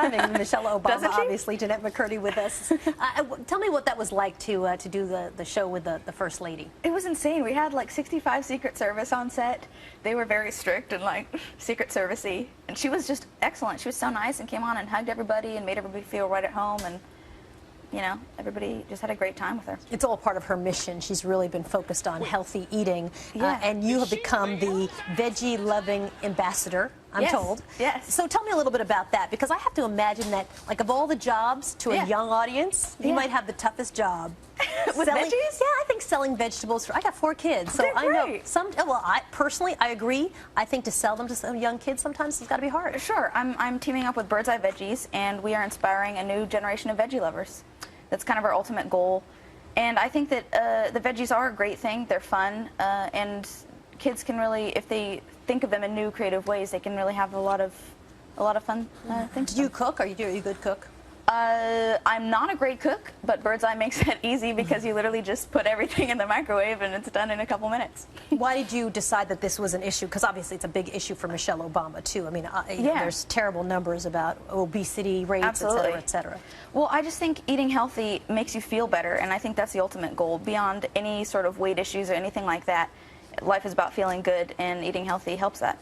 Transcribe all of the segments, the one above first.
having Michelle Obama, Doesn't she? obviously, Jennette McCurdy with us. Tell me what that was like to do the show with the First Lady. It was insane. We had like 65 Secret Service on set. They were very strict and like Secret Service-y. And she was just excellent. She was so nice and came on and hugged everybody and made everybody feel right at home. And you know, everybody just had a great time with her. It's all part of her mission. She's really been focused on healthy eating. Yeah. And you have become the veggie-loving ambassador, I'm told. Yes. So tell me a little bit about that, because I have to imagine that, like, of all the jobs to a young audience, you might have the toughest job. With selling, veggies? Yeah, I think selling vegetables. I got 4 kids, so I know some. Well, I personally, I agree. I think to sell them to some young kids sometimes it's got to be hard. Sure. I'm teaming up with Bird's Eye Veggies, and we are inspiring a new generation of veggie lovers. That's kind of our ultimate goal. And I think that the veggies are a great thing. They're fun, and kids can really, if they think of them in new creative ways, they can really have a lot of fun things. Do you cook? Are you a good cook? I'm not a great cook, but Bird's Eye makes it easy because you literally just put everything in the microwave and it's done in a couple minutes. Why did you decide that this was an issue? Because obviously it's a big issue for Michelle Obama, too. I mean, you know, there's terrible numbers about obesity rates, et cetera, et cetera. Well, I just think eating healthy makes you feel better, and I think that's the ultimate goal. Beyond any sort of weight issues or anything like that, life is about feeling good, and eating healthy helps that.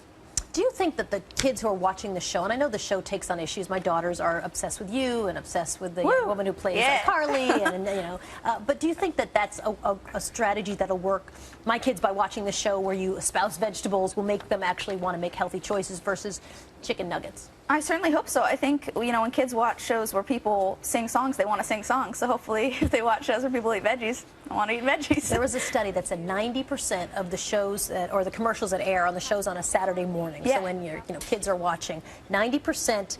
Do you think that the kids who are watching the show, and I know the show takes on issues, my daughters are obsessed with you and obsessed with the woman who plays Carly, and you know, but do you think that that's a strategy that'll work? My kids, by watching the show where you espouse vegetables, will make them actually want to make healthy choices versus chicken nuggets. I certainly hope so. I think, you know, when kids watch shows where people sing songs, they want to sing songs. So hopefully, if they watch shows where people eat veggies, I want to eat veggies. There was a study that said 90% of the shows or the commercials that air on the shows on a Saturday morning. So when your kids are watching, 90%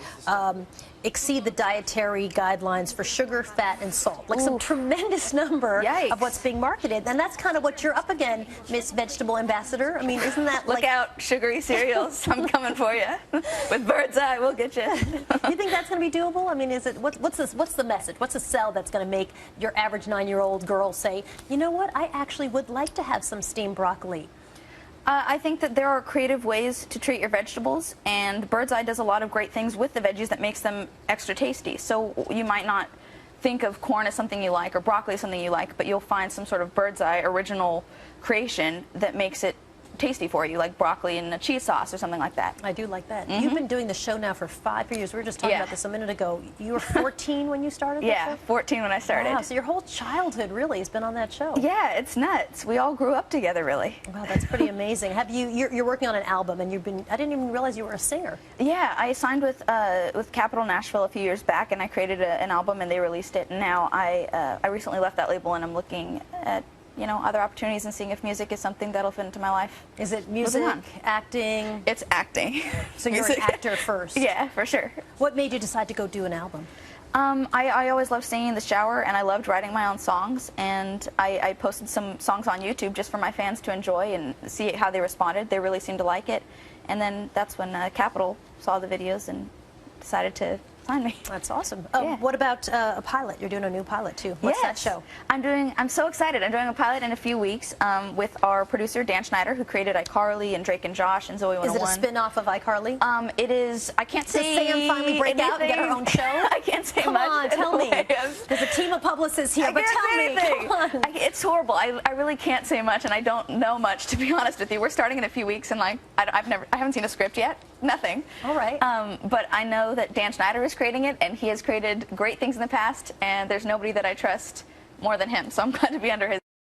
exceed the dietary guidelines for sugar, fat, and salt. Like some tremendous number of what's being marketed, and that's kind of what you're up against, Miss Vegetable Ambassador. I mean, isn't that Look out, sugary cereals! I'm coming for you with Bird's Eye. We'll get you. You think that's going to be doable? I mean, is it what's the message? What's the sell that's going to make your average 9-year-old girl say, you know what, I actually would like to have some steamed broccoli? I think that there are creative ways to treat your vegetables, and Bird's Eye does a lot of great things with the veggies that makes them extra tasty. So you might not think of corn as something you like or broccoli as something you like, but you'll find some sort of Bird's Eye original creation that makes it tasty for you, like broccoli and a cheese sauce or something like that. I do like that. You've been doing the show now for 5 years. We were just talking about this a minute ago. You were 14 when you started? Yeah, 14 when I started. Wow, so your whole childhood really has been on that show. Yeah, it's nuts. We all grew up together, really. Wow, that's pretty amazing. You're working on an album, and I didn't even realize you were a singer. Yeah, I signed with Capitol Nashville a few years back, and I created an album, and they released it. And now I recently left that label, and I'm looking at other opportunities and seeing if music is something that'll fit into my life. Is it music, acting? It's acting. So you're an actor first? Yeah, for sure. What made you decide to go do an album? I always loved singing in the shower, and I loved writing my own songs, and I posted some songs on YouTube just for my fans to enjoy and see how they responded. They really seemed to like it, and then that's when Capitol saw the videos and decided to sign me. That's awesome. What about a pilot? You're doing a new pilot too. What's that show? I'm so excited. I'm doing a pilot in a few weeks with our producer Dan Schneider, who created iCarly and Drake and Josh and Zoe 101. Is it a spin-off of iCarly? It is. I can't say. Does Sam finally break out and get her own show? I can't say Come much. Come on, tell me. There's a team of publicists here, but tell me. Come on. It's horrible. I really can't say much, and I don't know much, to be honest with you. We're starting in a few weeks, and like I haven't seen a script yet. Nothing. All right. But I know that Dan Schneider is creating it, and he has created great things in the past, and there's nobody that I trust more than him, so I'm glad to be under his